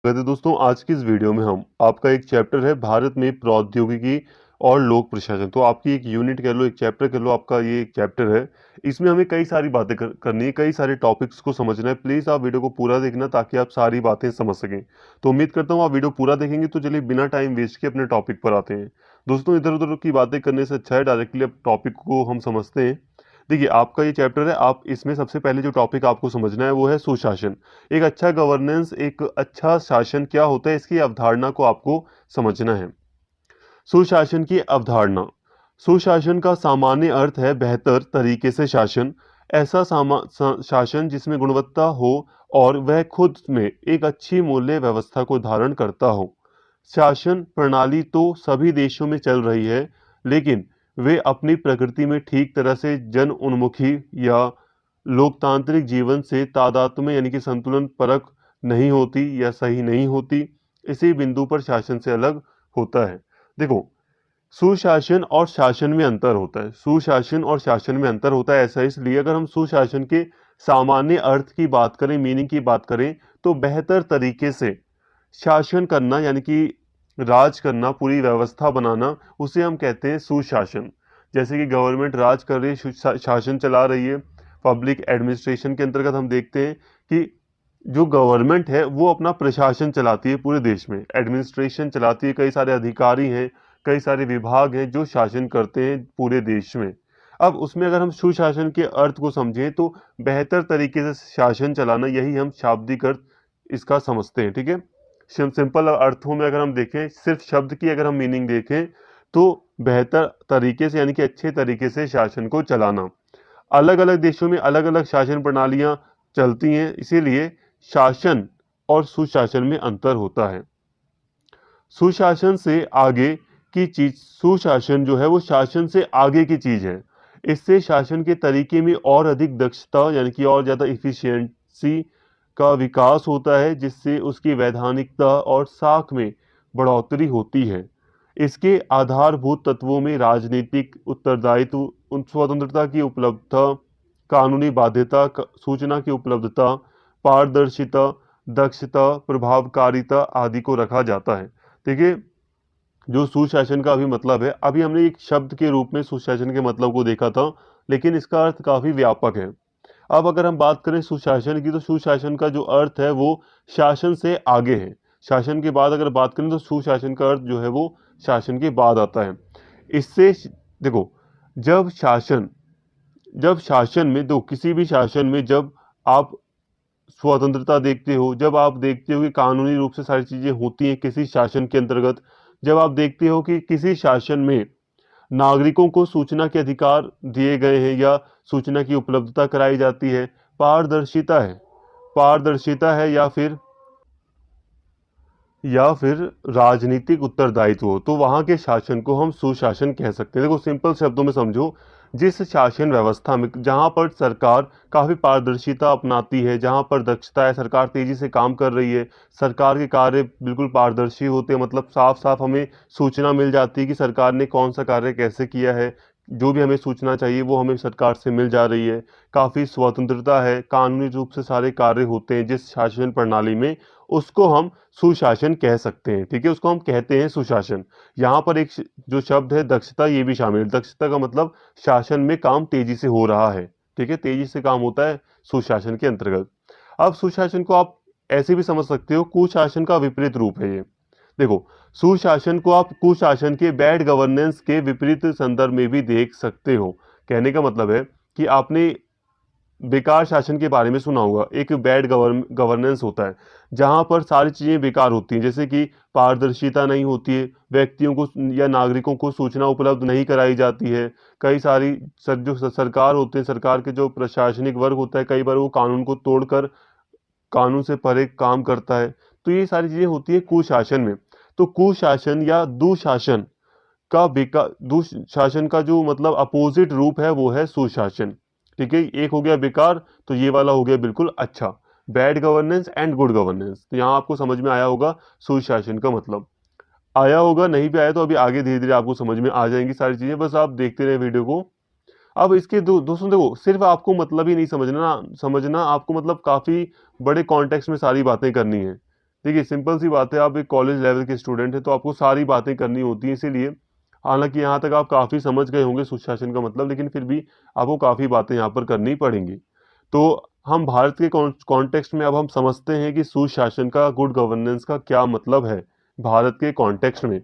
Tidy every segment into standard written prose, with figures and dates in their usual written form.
कहते दोस्तों, आज की इस वीडियो में हम आपका एक चैप्टर है भारत में प्रौद्योगिकी और लोक प्रशासन। तो आपकी एक यूनिट कह लो, एक चैप्टर कह लो, आपका ये एक चैप्टर है। इसमें हमें कई सारी बातें करनी है, कई सारे टॉपिक्स को समझना है। प्लीज आप वीडियो को पूरा देखना ताकि आप सारी बातें समझ सकें। तो उम्मीद करता हूँ आप वीडियो पूरा देखेंगे। तो चलिए बिना टाइम वेस्ट के अपने टॉपिक पर आते हैं। दोस्तों, इधर उधर की बातें करने से अच्छा है डायरेक्टली अब टॉपिक को हम समझते हैं। देखिए, आपका ये चैप्टर है, आप इसमें सबसे पहले जो टॉपिक आपको समझना है वो है सुशासन। एक अच्छा गवर्नेंस, एक अच्छा शासन क्या होता है, इसकी अवधारणा को आपको समझना है। सुशासन की अवधारणा। सुशासन का सामान्य अर्थ है बेहतर तरीके से शासन। ऐसा शासन जिसमें गुणवत्ता हो और वह खुद में एक अच्छी मूल्य व्यवस्था को धारण करता हो। शासन प्रणाली तो सभी देशों में चल रही है, लेकिन वे अपनी प्रकृति में ठीक तरह से जन उन्मुखी या लोकतांत्रिक जीवन से तादात्म्य यानी कि संतुलन परक नहीं होती या सही नहीं होती। इसी बिंदु पर शासन से अलग होता है। देखो, सुशासन और शासन में अंतर होता है। सुशासन और शासन में अंतर होता है ऐसा इसलिए, अगर हम सुशासन के सामान्य अर्थ की बात करें, मीनिंग की बात करें, तो बेहतर तरीके से शासन करना यानी कि राज करना, पूरी व्यवस्था बनाना, उसे हम कहते हैं सुशासन। जैसे कि गवर्नमेंट राज कर रही है, शासन चला रही है। पब्लिक एडमिनिस्ट्रेशन के अंतर्गत हम देखते हैं कि जो गवर्नमेंट है वो अपना प्रशासन चलाती है, पूरे देश में एडमिनिस्ट्रेशन चलाती है। कई सारे अधिकारी हैं, कई सारे विभाग हैं जो शासन करते हैं पूरे देश में। अब उसमें अगर हम सुशासन के अर्थ को समझें तो बेहतर तरीके से शासन चलाना, यही हम शाब्दिक अर्थ इसका समझते हैं। ठीक है, सिंपल अर्थों में अगर हम देखें, सिर्फ शब्द की अगर हम मीनिंग देखें, तो बेहतर तरीके से यानी कि अच्छे तरीके से शासन को चलाना। अलग अलग देशों में अलग अलग शासन प्रणालियां चलती हैं, इसीलिए शासन और सुशासन में अंतर होता है। सुशासन से आगे की चीज, सुशासन जो है वो शासन से आगे की चीज है। इससे शासन के तरीके में और अधिक दक्षता यानी कि और ज्यादा इफिशियंसी का विकास होता है, जिससे उसकी वैधानिकता और साख में बढ़ोतरी होती है। इसके आधारभूत तत्वों में राजनीतिक उत्तरदायित्व, स्वतंत्रता की उपलब्धता, कानूनी बाध्यता, सूचना की उपलब्धता, पारदर्शिता, दक्षता, प्रभावकारिता आदि को रखा जाता है। देखिए, जो सुशासन का अभी मतलब है, अभी हमने एक शब्द के रूप में सुशासन के मतलब को देखा था, लेकिन इसका अर्थ काफी व्यापक है। अब अगर हम बात करें सुशासन की, तो सुशासन का जो अर्थ है वो शासन से आगे है। शासन के बाद अगर बात करें तो सुशासन का अर्थ जो है वो शासन के बाद आता है। इससे देखो, जब शासन जब शासन में, तो किसी भी शासन में जब आप स्वतंत्रता देखते हो, जब आप देखते हो कि कानूनी रूप से सारी चीजें होती हैं किसी शासन के अंतर्गत, जब आप देखते हो कि किसी शासन में नागरिकों को सूचना के अधिकार दिए गए हैं या सूचना की उपलब्धता कराई जाती है, पारदर्शिता है, पारदर्शिता है, या फिर राजनीतिक उत्तरदायित्व हो, तो वहां के शासन को हम सुशासन कह सकते हैं। देखो, सिंपल शब्दों में समझो, जिस शासन व्यवस्था में जहां पर सरकार काफी पारदर्शिता अपनाती है, जहां पर दक्षता है, सरकार तेजी से काम कर रही है, सरकार के कार्य बिल्कुल पारदर्शी होते हैं, मतलब साफ साफ हमें सूचना मिल जाती है कि सरकार ने कौन सा कार्य कैसे किया है। जो भी हमें सूचना चाहिए वो हमें सरकार से मिल जा रही है। काफी स्वतंत्रता है, कानूनी रूप से सारे कार्य होते हैं जिस शासन प्रणाली में, उसको हम सुशासन कह सकते हैं। ठीक है, उसको हम कहते हैं सुशासन। यहाँ पर एक जो शब्द है दक्षता, ये भी शामिल है। दक्षता का मतलब शासन में काम तेजी से हो रहा है। ठीक है, तेजी से काम होता है सुशासन के अंतर्गत। अब सुशासन को आप ऐसे भी समझ सकते हो, कुशासन का विपरीत रूप है ये। देखो, सुशासन को आप कुशासन के, बैड गवर्नेंस के विपरीत संदर्भ में भी देख सकते हो। कहने का मतलब है कि आपने बेकार शासन के बारे में सुना होगा। एक बैड गवर्नेंस होता है जहां पर सारी चीजें बेकार होती हैं, जैसे कि पारदर्शिता नहीं होती है, व्यक्तियों को या नागरिकों को सूचना उपलब्ध नहीं कराई जाती है। कई सारी जो सरकार होते हैं, सरकार के जो प्रशासनिक वर्ग होता है, कई बार वो कानून को तोड़कर कानून से परे काम करता है। तो ये सारी चीजें होती है कुशासन में। तो कुशासन या दुशासन दुशासन का जो मतलब अपोजिट रूप है वो है सुशासन। ठीक है, एक हो गया बेकार, तो ये वाला हो गया बिल्कुल अच्छा। Bad governance and good governance, तो यहाँ आपको समझ में आया होगा सुशासन का मतलब। आया होगा, नहीं भी आया तो अभी आगे धीरे धीरे आपको समझ में आ जाएंगी सारी चीजें, बस आप देखते रहे वीडियो को। अब इसके दोस्तों देखो, सिर्फ आपको मतलब ही नहीं समझना, आपको मतलब काफी बड़े कॉन्टेक्स्ट में सारी बातें करनी है। देखिए सिंपल सी बात है, आप एक कॉलेज लेवल के स्टूडेंट हैं तो आपको सारी बातें करनी होती हैं, इसीलिए हालांकि यहाँ तक आप काफ़ी समझ गए होंगे सुशासन का मतलब, लेकिन फिर भी आपको काफ़ी बातें यहाँ पर करनी पड़ेंगी। तो हम भारत के कॉन्टेक्स्ट में अब हम समझते हैं कि सुशासन का, गुड गवर्नेंस का क्या मतलब है भारत के कॉन्टेक्स्ट में।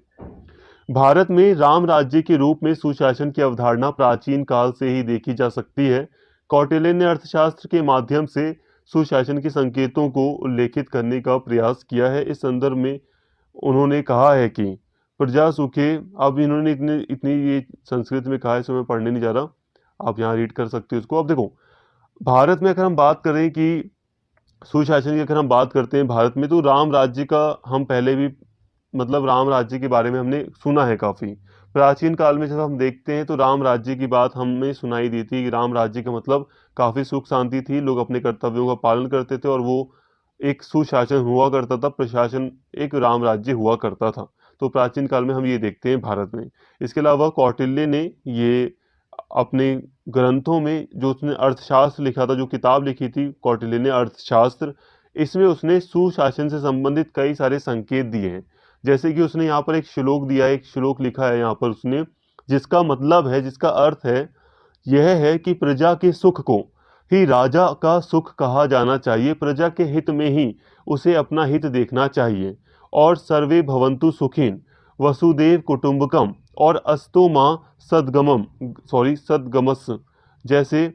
भारत में राम राज्य के रूप में सुशासन की अवधारणा प्राचीन काल से ही देखी जा सकती है। कौटिल्य ने अर्थशास्त्र के माध्यम से सुशासन के संकेतों को उल्लेखित करने का प्रयास किया है। इस संदर्भ में उन्होंने कहा है कि प्रजा सुखे, अब इन्होंने इतनी इतनी ये संस्कृत में कहा है, इसमें मैं पढ़ने नहीं जा रहा, आप यहाँ रीड कर सकते हो इसको। अब देखो, भारत में अगर हम बात करें कि सुशासन की अगर हम बात करते हैं भारत में, तो राम राज्य का हम पहले भी मतलब राम राज्य के बारे में हमने सुना है काफ़ी। प्राचीन काल में जब हम देखते हैं तो राम राज्य की बात हमें सुनाई दी थी कि राम राज्य का मतलब काफ़ी सुख शांति थी, लोग अपने कर्तव्यों का पालन करते थे और वो एक सुशासन हुआ करता था, प्रशासन, एक राम राज्य हुआ करता था। तो प्राचीन काल में हम ये देखते हैं भारत में। इसके अलावा कौटिल्य ने ये अपने ग्रंथों में जो उसने अर्थशास्त्र लिखा था, जो किताब लिखी थी कौटिल्य ने अर्थशास्त्र, इसमें उसने सुशासन से संबंधित कई सारे संकेत दिए हैं। जैसे कि उसने यहाँ पर एक श्लोक दिया है, एक श्लोक लिखा है यहाँ पर उसने, जिसका मतलब है, जिसका अर्थ है, यह है कि प्रजा के सुख को ही राजा का सुख कहा जाना चाहिए, प्रजा के हित में ही उसे अपना हित देखना चाहिए। और सर्वे भवन्तु सुखिन वसुदेव कुटुंबकम और अस्तो माँ सद्गमस जैसे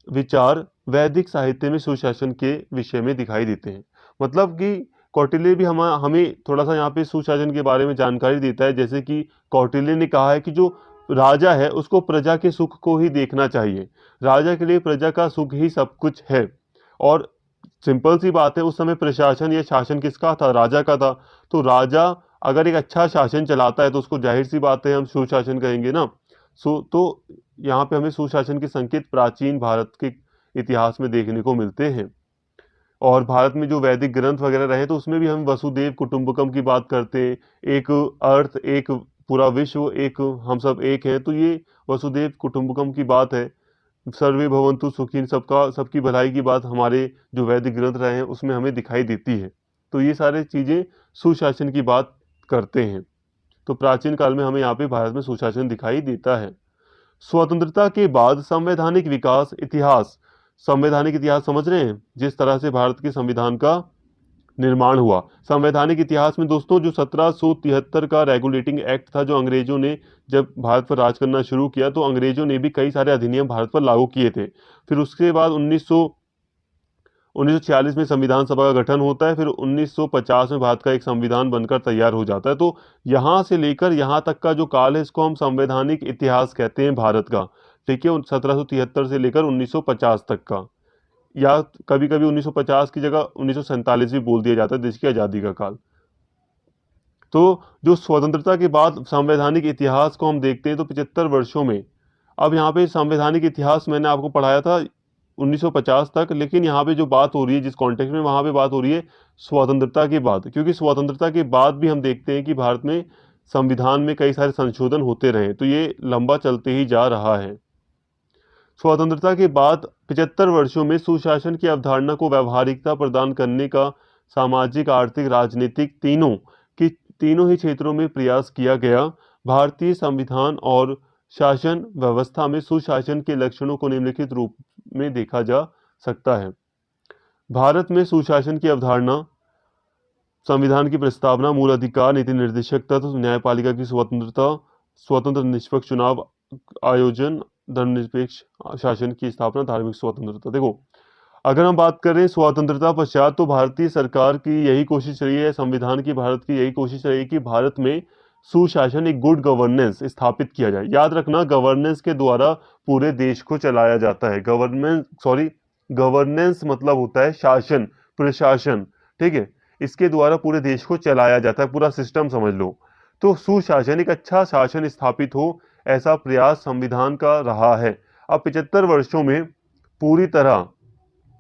विचार वैदिक साहित्य में सुशासन के विषय में दिखाई देते हैं। मतलब कि कौटिल्य भी हमें थोड़ा सा यहाँ पे सुशासन के बारे में जानकारी देता है। जैसे कि कौटिल्य ने कहा है कि जो राजा है उसको प्रजा के सुख को ही देखना चाहिए, राजा के लिए प्रजा का सुख ही सब कुछ है। और सिंपल सी बात है, उस समय प्रशासन या शासन किसका था? राजा का था। तो राजा अगर एक अच्छा शासन चलाता है तो उसको जाहिर सी बात है हम सुशासन कहेंगे ना। तो यहाँ पे हमें सुशासन के संकेत प्राचीन भारत के इतिहास में देखने को मिलते हैं। और भारत में जो वैदिक ग्रंथ वगैरह रहे तो उसमें भी हम वसुदेव कुटुंबकम की बात करते हैं, एक अर्थ, एक पूरा विश्व, एक हम सब एक हैं, तो ये वसुदेव कुटुंबकम की बात है। सर्वे भवन्तु सुखिन, सबका सबकी भलाई की बात हमारे जो वैदिक ग्रंथ रहे हैं उसमें हमें दिखाई देती है। तो ये सारी चीज़ें सुशासन की बात करते हैं। तो प्राचीन काल में हमें यहाँ पे भारत में सुशासन दिखाई देता है। स्वतंत्रता के बाद संवैधानिक विकास इतिहास, संवैधानिक इतिहास समझ रहे हैं, जिस तरह से भारत के संविधान का निर्माण हुआ। संवैधानिक इतिहास में दोस्तों जो 1773 का रेगुलेटिंग एक्ट था, जो अंग्रेजों ने जब भारत पर राज करना शुरू किया तो अंग्रेजों ने भी कई सारे अधिनियम भारत पर लागू किए थे। फिर उसके बाद 1946 में संविधान सभा का गठन होता है, फिर 1950 में भारत का एक संविधान बनकर तैयार हो जाता है। तो यहाँ से लेकर यहाँ तक का जो काल है इसको हम संवैधानिक इतिहास कहते हैं भारत का। ठीक है, 1773 से लेकर 1950 तक का, या कभी कभी 1950 की जगह 1947 भी बोल दिया जाता है, देश की आज़ादी का काल। तो जो स्वतंत्रता के बाद संवैधानिक इतिहास को हम देखते हैं तो 75 वर्षों में, अब यहाँ पे संवैधानिक इतिहास मैंने आपको पढ़ाया था 1950 तक, लेकिन यहाँ पे जो बात हो रही है जिस कॉन्टेक्स्ट में, वहाँ पे बात हो रही है स्वतंत्रता के बाद, क्योंकि स्वतंत्रता के बाद भी हम देखते हैं कि भारत में संविधान में कई सारे संशोधन होते रहे, तो ये लंबा चलते ही जा रहा है। स्वतंत्रता के बाद 75 वर्षों में सुशासन की अवधारणा को व्यावहारिकता प्रदान करने का सामाजिक, आर्थिक, राजनीतिक तीनों ही क्षेत्रों में प्रयास किया गया। भारतीय संविधान और शासन व्यवस्था में सुशासन के लक्षणों को निम्नलिखित रूप में देखा जा सकता है। भारत में सुशासन की अवधारणा: संविधान की प्रस्तावना, मूल अधिकार, नीति निर्देशक तत्व, न्यायपालिका की स्वतंत्रता, स्वतंत्र निष्पक्ष चुनाव आयोजन, धर्मनिरपेक्ष शासन की स्थापना, धार्मिक स्वतंत्रता। देखो, अगर हम बात करें स्वतंत्रता पश्चात, तो भारतीय सरकार की यही कोशिश रही है, संविधान की भारत की यही कोशिश रही कि भारत में सुशासन, एक गुड गवर्नेंस स्थापित किया जाए। याद रखना, गवर्नेंस के द्वारा पूरे देश को चलाया जाता है। गवर्नेंस मतलब होता है शासन, प्रशासन, ठीक है, इसके द्वारा पूरे देश को चलाया जाता है, पूरा सिस्टम समझ लो। तो सुशासन, एक अच्छा शासन स्थापित हो, ऐसा प्रयास संविधान का रहा है। अब 75 वर्षों में पूरी तरह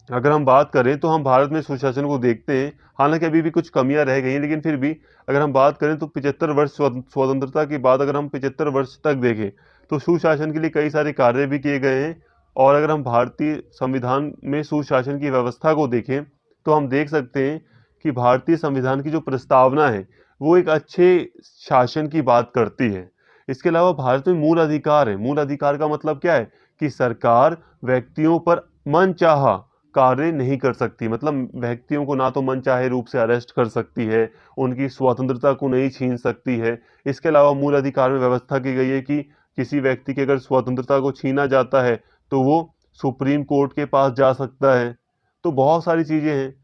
अगर हम बात करें तो हम भारत में सुशासन को देखते हैं, हालांकि अभी भी कुछ कमियां रह गई हैं, लेकिन फिर भी अगर हम बात करें तो 75 वर्ष स्वतंत्रता के बाद अगर हम 75 वर्ष तक देखें तो सुशासन के लिए कई सारे कार्य भी किए गए हैं। और अगर हम भारतीय संविधान में सुशासन की व्यवस्था को देखें तो हम देख सकते हैं कि भारतीय संविधान की जो प्रस्तावना है वो एक अच्छे शासन की बात करती है। इसके अलावा भारत में मूल अधिकार है। मूल अधिकार का मतलब क्या है कि सरकार व्यक्तियों पर मनचाहा कार्य नहीं कर सकती। मतलब व्यक्तियों को ना तो मनचाहे रूप से अरेस्ट कर सकती है, उनकी स्वतंत्रता को नहीं छीन सकती है। इसके अलावा मूल अधिकार में व्यवस्था की गई है कि किसी व्यक्ति की अगर स्वतंत्रता को छीना जाता है तो वो सुप्रीम कोर्ट के पास जा सकता है। तो बहुत सारी चीजें हैं।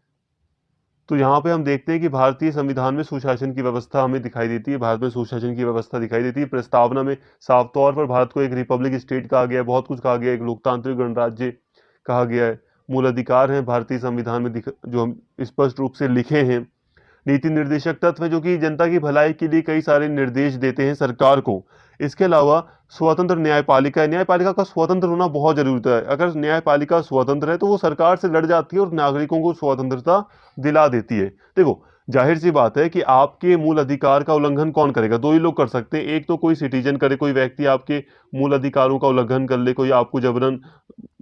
तो यहाँ पे हम देखते हैं कि भारतीय संविधान में सुशासन की व्यवस्था हमें दिखाई देती है। भारत में सुशासन की व्यवस्था दिखाई देती है। प्रस्तावना में साफ तौर पर भारत को एक रिपब्लिक स्टेट कहा गया है, बहुत कुछ कहा गया है, एक लोकतांत्रिक गणराज्य कहा गया है। मूल अधिकार हैं भारतीय संविधान में जो हम स्पष्ट रूप से लिखे हैं। नीति निर्देशक तत्व है जो कि जनता की भलाई के लिए कई सारे निर्देश देते हैं सरकार को। इसके अलावा स्वतंत्र न्यायपालिका है। न्यायपालिका का स्वतंत्र होना बहुत जरूरी है। अगर न्यायपालिका स्वतंत्र है तो वो सरकार से लड़ जाती है और नागरिकों को स्वतंत्रता दिला देती है। देखो, जाहिर सी बात है कि आपके मूल अधिकार का उल्लंघन कौन करेगा? दो ही लोग कर सकते हैं। एक तो कोई सिटीजन करे, कोई व्यक्ति आपके मूल अधिकारों का उल्लंघन कर ले, कोई आपको जबरन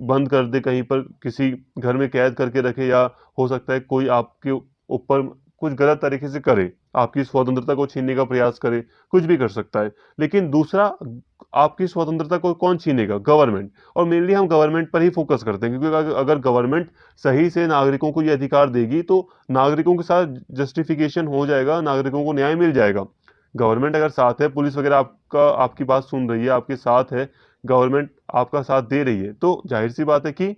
बंद कर दे, कहीं पर किसी घर में कैद करके रखे, या हो सकता है कोई आपके ऊपर कुछ गलत तरीके से करे, आपकी स्वतंत्रता को छीनने का प्रयास करे, कुछ भी कर सकता है। लेकिन दूसरा, आपकी स्वतंत्रता को कौन छीनेगा? गवर्नमेंट। और मेनली हम गवर्नमेंट पर ही फोकस करते हैं, क्योंकि अगर गवर्नमेंट सही से नागरिकों को ये अधिकार देगी तो नागरिकों के साथ जस्टिफिकेशन हो जाएगा, नागरिकों को न्याय मिल जाएगा। गवर्नमेंट अगर साथ है, पुलिस वगैरह आपकी बात सुन रही है, आपके साथ है, गवर्नमेंट आपका साथ दे रही है, तो जाहिर सी बात है कि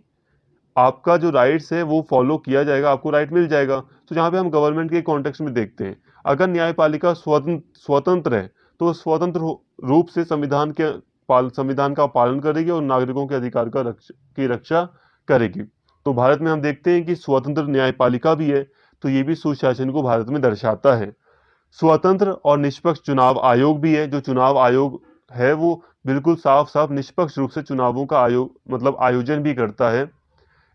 आपका जो राइट्स है वो फॉलो किया जाएगा, आपको राइट मिल जाएगा। तो जहाँ पे हम गवर्नमेंट के कॉन्टेक्स्ट में देखते हैं, अगर न्यायपालिका स्वतंत्र है तो स्वतंत्र रूप से संविधान का पालन करेगी और नागरिकों के अधिकार की रक्षा करेगी। तो भारत में हम देखते हैं कि स्वतंत्र न्यायपालिका भी है, तो ये भी सुशासन को भारत में दर्शाता है। स्वतंत्र और निष्पक्ष चुनाव आयोग भी है। जो चुनाव आयोग है वो बिल्कुल साफ साफ निष्पक्ष रूप से चुनावों का आयोजन भी करता है।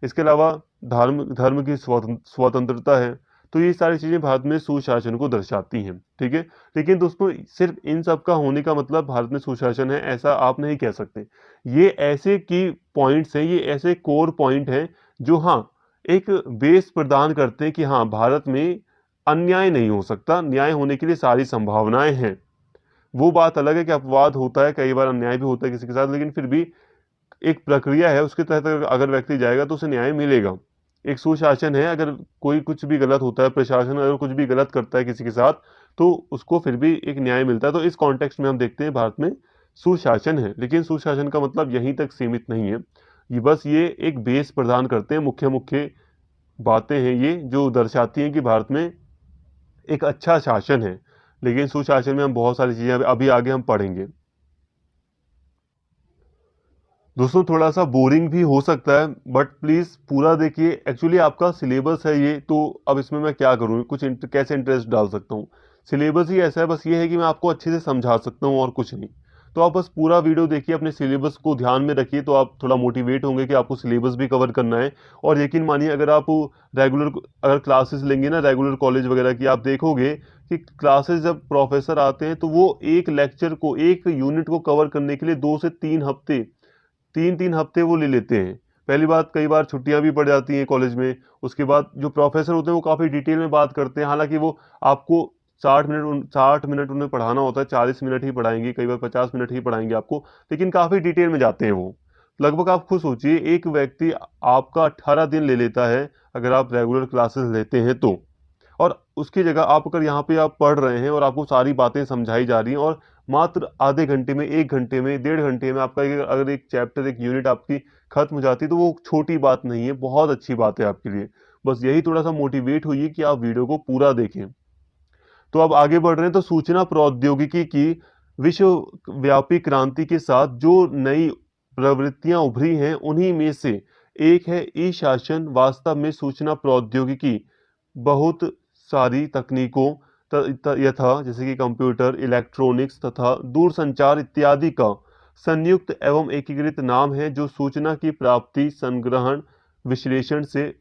इसके अलावा धर्म धर्म की स्वतंत्रता है। तो ये सारी चीजें भारत में सुशासन को दर्शाती हैं, ठीक है। लेकिन दोस्तों, सिर्फ इन सब का होने का मतलब भारत में सुशासन है ऐसा आप नहीं कह सकते। ये ऐसे की पॉइंट्स हैं, ये ऐसे कोर पॉइंट हैं जो हाँ एक बेस प्रदान करते हैं कि हाँ भारत में अन्याय नहीं हो सकता, न्याय होने के लिए सारी संभावनाएं हैं। वो बात अलग है कि अपवाद होता है, कई बार अन्याय भी होता है किसी के साथ, लेकिन फिर भी एक प्रक्रिया है, उसके तहत अगर व्यक्ति जाएगा तो उसे न्याय मिलेगा। एक सुशासन है, अगर कोई कुछ भी गलत होता है, प्रशासन अगर कुछ भी गलत करता है किसी के साथ, तो उसको फिर भी एक न्याय मिलता है। तो इस कॉन्टेक्स्ट में हम देखते हैं भारत में सुशासन है। लेकिन सुशासन का मतलब यहीं तक सीमित नहीं है, ये एक बेस प्रदान करते हैं, मुख्य मुख्य बातें हैं ये जो दर्शाती हैं कि भारत में एक अच्छा शासन है। लेकिन सुशासन में हम बहुत सारी चीजें अभी आगे हम पढ़ेंगे। दोस्तों, थोड़ा सा बोरिंग भी हो सकता है, बट प्लीज पूरा देखिए। एक्चुअली आपका सिलेबस है ये, तो अब इसमें मैं क्या करूँ, कैसे इंटरेस्ट डाल सकता हूँ? सिलेबस ही ऐसा है, बस ये है कि मैं आपको अच्छे से समझा सकता हूँ और कुछ नहीं। तो आप बस पूरा वीडियो देखिए, अपने सिलेबस को ध्यान में रखिए, तो आप थोड़ा मोटिवेट होंगे कि आपको सिलेबस भी कवर करना है। और यकीन मानिए, अगर आप रेगुलर अगर क्लासेस लेंगे ना, रेगुलर कॉलेज वगैरह की, आप देखोगे कि क्लासेस जब प्रोफेसर आते हैं तो वो एक लेक्चर को, एक यूनिट को कवर करने के लिए 2 से 3 हफ्ते, 3 3 हफ्ते वो ले लेते हैं। पहली बात, कई बार छुट्टियां भी पड़ जाती हैं कॉलेज में। उसके बाद जो प्रोफेसर होते हैं वो काफ़ी डिटेल में बात करते हैं। हालांकि वो आपको 60 मिनट उन्हें पढ़ाना होता है, 40 मिनट ही पढ़ाएंगे, कई बार 50 मिनट ही पढ़ाएंगे आपको, लेकिन काफ़ी डिटेल में जाते हैं वो। लगभग आप खुद सोचिए, एक व्यक्ति आपका 18 दिन ले लेता है अगर आप रेगुलर क्लासेस लेते हैं तो। और उसकी जगह आप अगर यहाँ पे आप पढ़ रहे हैं और आपको सारी बातें समझाई जा रही हैं, और मात्र आधे घंटे में, 1 घंटे में, 1.5 घंटे में आपका अगर एक चैप्टर, एक यूनिट आपकी खत्म हो जाती है, तो वो छोटी बात नहीं है, बहुत अच्छी बात है आपके लिए। बस यही थोड़ा सा मोटिवेट हुई कि आप वीडियो को पूरा देखें। तो अब आगे बढ़ रहे हैं। तो सूचना प्रौद्योगिकी की विश्वव्यापी क्रांति के साथ जो नई प्रवृत्तियां उभरी हैं, उन्हीं में से एक है ई शासन। वास्तव में सूचना प्रौद्योगिकी बहुत सारी तकनीकों यथा जैसे कि कंप्यूटर, इलेक्ट्रॉनिक्स तथा दूरसंचार इत्यादि का संयुक्त एवं एकीकृत नाम है, जो सूचना की प्राप्ति, संग्रहण, विश्लेषण से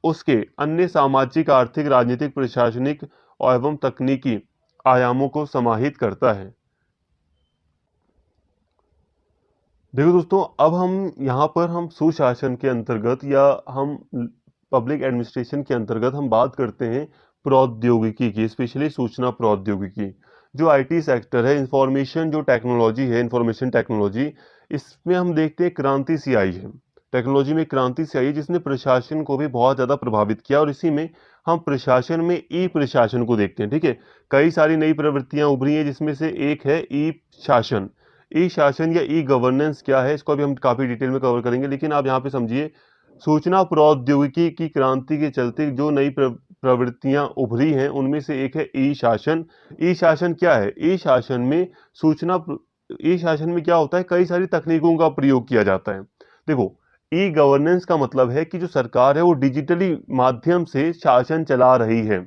उसके अन्य सामाजिक, आर्थिक, राजनीतिक, प्रशासनिक एवं तकनीकी आयामों को समाहित करता है। देखो दोस्तों, अब हम यहाँ पर हम सुशासन के अंतर्गत, या हम पब्लिक एडमिनिस्ट्रेशन के अंतर्गत हम बात करते हैं प्रौद्योगिकी की, स्पेशली सूचना प्रौद्योगिकी। जो आईटी सेक्टर है, इंफॉर्मेशन जो टेक्नोलॉजी है, इंफॉर्मेशन टेक्नोलॉजी, इसमें हम देखते हैं क्रांति सी आई है। टेक्नोलॉजी में क्रांति सी आई है जिसने प्रशासन को भी बहुत ज़्यादा प्रभावित किया, और इसी में हम प्रशासन में ई प्रशासन को देखते हैं। ठीक है, कई सारी नई प्रवृत्तियां उभरी हैं जिसमें से एक है ई शासन। ई शासन या ई गवर्नेंस क्या है, इसको भी हम काफ़ी डिटेल में कवर करेंगे, लेकिन आप यहाँ पे समझिए, सूचना प्रौद्योगिकी की क्रांति के चलते जो नई प्रवृत्तियां उभरी हैं उनमें से एक है ई शासन। ई शासन क्या है? ई शासन में ई शासन में क्या होता है, कई सारी तकनीकों का प्रयोग किया जाता है। देखो, ई गवर्नेंस का मतलब है कि जो सरकार है वो डिजिटली माध्यम से शासन चला रही है।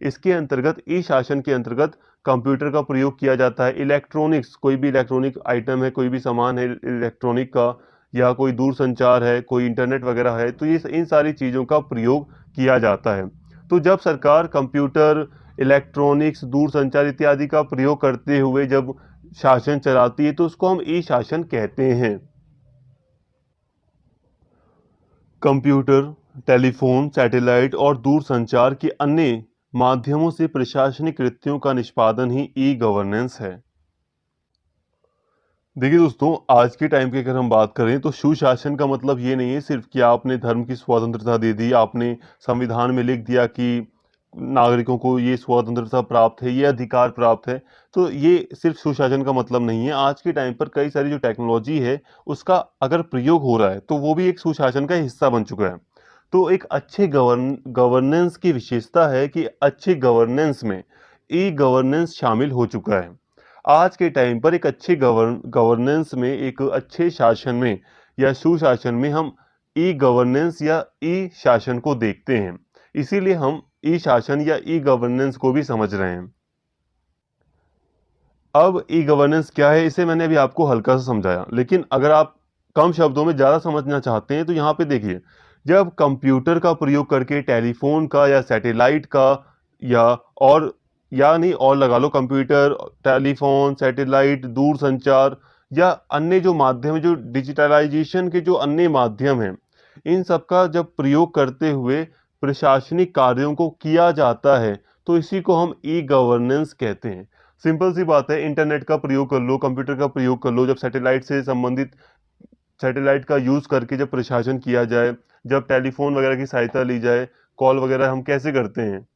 इसके अंतर्गत, ई शासन के अंतर्गत कंप्यूटर का प्रयोग किया जाता है, इलेक्ट्रॉनिक्स, कोई भी इलेक्ट्रॉनिक आइटम है, कोई भी सामान है इलेक्ट्रॉनिक का, या कोई दूरसंचार है, कोई इंटरनेट वगैरह है, तो ये इन सारी चीज़ों का प्रयोग किया जाता है। तो जब सरकार कंप्यूटर, इलेक्ट्रॉनिक्स, दूरसंचार इत्यादि का प्रयोग करते हुए जब शासन चलाती है तो उसको हम ई शासन कहते हैं। कंप्यूटर, टेलीफोन, सैटेलाइट और दूरसंचार के अन्य माध्यमों से प्रशासनिक कृत्यों का निष्पादन ही ई गवर्नेंस है। देखिए दोस्तों, आज के टाइम की अगर हम बात करें तो सुशासन का मतलब ये नहीं है सिर्फ कि आपने धर्म की स्वतंत्रता दे दी, आपने संविधान में लिख दिया कि नागरिकों को ये स्वतंत्रता प्राप्त है, ये अधिकार प्राप्त है, तो ये सिर्फ सुशासन का मतलब नहीं है। आज के टाइम पर कई सारी जो टेक्नोलॉजी है उसका अगर प्रयोग हो रहा है तो वो भी एक सुशासन का हिस्सा बन चुका है। तो एक अच्छे गवर्नेंस की विशेषता है कि अच्छे गवर्नेंस में ई गवर्नेंस शामिल हो चुका है। आज के टाइम पर एक अच्छे गवर्नेंस में, एक अच्छे शासन में या सुशासन में हम ई गवर्नेंस या ई शासन को देखते हैं। इसीलिए हम ई शासन या ई गवर्नेंस को भी समझ रहे हैं। अब ई गवर्नेंस क्या है, इसे मैंने अभी आपको हल्का सा समझाया, लेकिन अगर आप कम शब्दों में ज़्यादा समझना चाहते हैं तो यहाँ पे देखिए, जब कंप्यूटर का प्रयोग करके टेलीफोन का या सैटेलाइट का, या और या नहीं और लगा लो, कंप्यूटर, टेलीफोन, सैटेलाइट, दूरसंचार या अन्य जो माध्यम, जो डिजिटलाइजेशन के जो अन्य माध्यम हैं, इन सब का जब प्रयोग करते हुए प्रशासनिक कार्यों को किया जाता है तो इसी को हम ई गवर्नेंस कहते हैं। सिंपल सी बात है, इंटरनेट का प्रयोग कर लो, कंप्यूटर का प्रयोग कर लो, जब सैटेलाइट से संबंधित, सैटेलाइट का यूज़ करके जब प्रशासन किया जाए, जब टेलीफोन वगैरह की सहायता ली जाए, कॉल वगैरह हम कैसे करते हैं,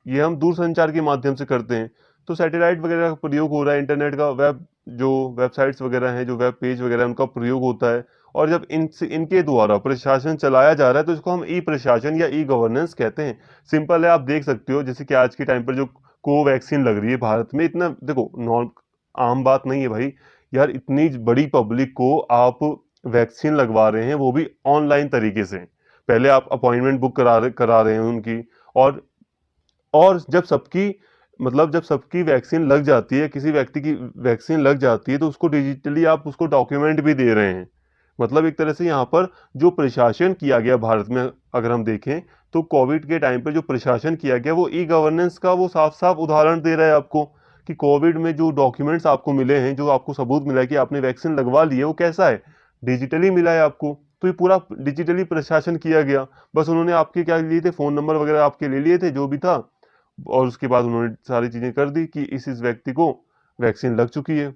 ये हम दूरसंचार के माध्यम से करते हैं। तो सैटेलाइट वगैरह का प्रयोग हो रहा है, इंटरनेट का जो वेबसाइट्स वगैरह हैं, जो वेब पेज वगैरह हैं, उनका प्रयोग होता है, और जब इनके द्वारा प्रशासन चलाया जा रहा है तो इसको हम ई प्रशासन या ई गवर्नेंस कहते हैं। सिंपल है, आप देख सकते हो, जैसे कि आज के टाइम पर जो कोवैक्सीन लग रही है भारत में, इतना देखो आम बात नहीं है भाई यार, इतनी बड़ी पब्लिक को आप वैक्सीन लगवा रहे हैं, वो भी ऑनलाइन तरीके से। पहले आप अपॉइंटमेंट बुक करा रहे हैं उनकी, और जब सबकी वैक्सीन लग जाती है, किसी व्यक्ति की वैक्सीन लग जाती है तो उसको डिजिटली आप उसको डॉक्यूमेंट भी दे रहे हैं। मतलब एक तरह से यहाँ पर जो प्रशासन किया गया भारत में, अगर हम देखें तो कोविड के टाइम पे जो प्रशासन किया गया वो ई गवर्नेंस का वो साफ साफ उदाहरण दे रहा है आपको, कि कोविड में जो डॉक्यूमेंट्स आपको मिले हैं, जो आपको सबूत मिला है कि आपने वैक्सीन लगवा ली है, वो कैसा है, डिजिटली मिला है आपको। तो ये पूरा डिजिटली प्रशासन किया गया। बस उन्होंने आपके क्या लिए थे, फ़ोन नंबर वगैरह आपके ले लिए थे, जो भी था, और उसके बाद उन्होंने सारी चीज़ें कर दी कि इस व्यक्ति को वैक्सीन लग चुकी है।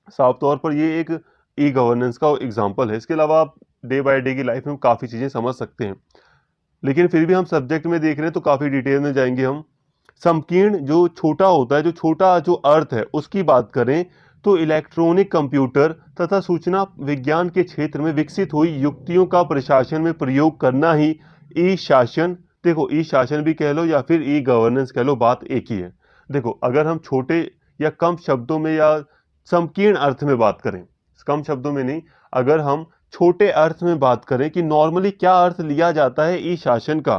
साफ तौर पर ये एक ई गवर्नेंस का एग्जाम्पल है। इसके अलावा आप डे बाय डे की लाइफ में काफ़ी चीज़ें समझ सकते हैं, लेकिन फिर भी हम सब्जेक्ट में देख रहे हैं तो काफ़ी डिटेल में जाएंगे हम। संकीर्ण जो छोटा होता है, जो छोटा जो अर्थ है, उसकी बात करें तो इलेक्ट्रॉनिक कंप्यूटर तथा सूचना विज्ञान के क्षेत्र में विकसित हुई युक्तियों का प्रशासन में प्रयोग करना ही ई शासन, देखो ई शासन भी कह लो या फिर ई गवर्नेंस कह लो, बात एक ही है। देखो, अगर हम छोटे या कम शब्दों में या संकीर्ण अर्थ में बात करें, कम शब्दों में नहीं, अगर हम छोटे अर्थ में बात करें कि नॉर्मली क्या अर्थ लिया जाता है ई शासन का,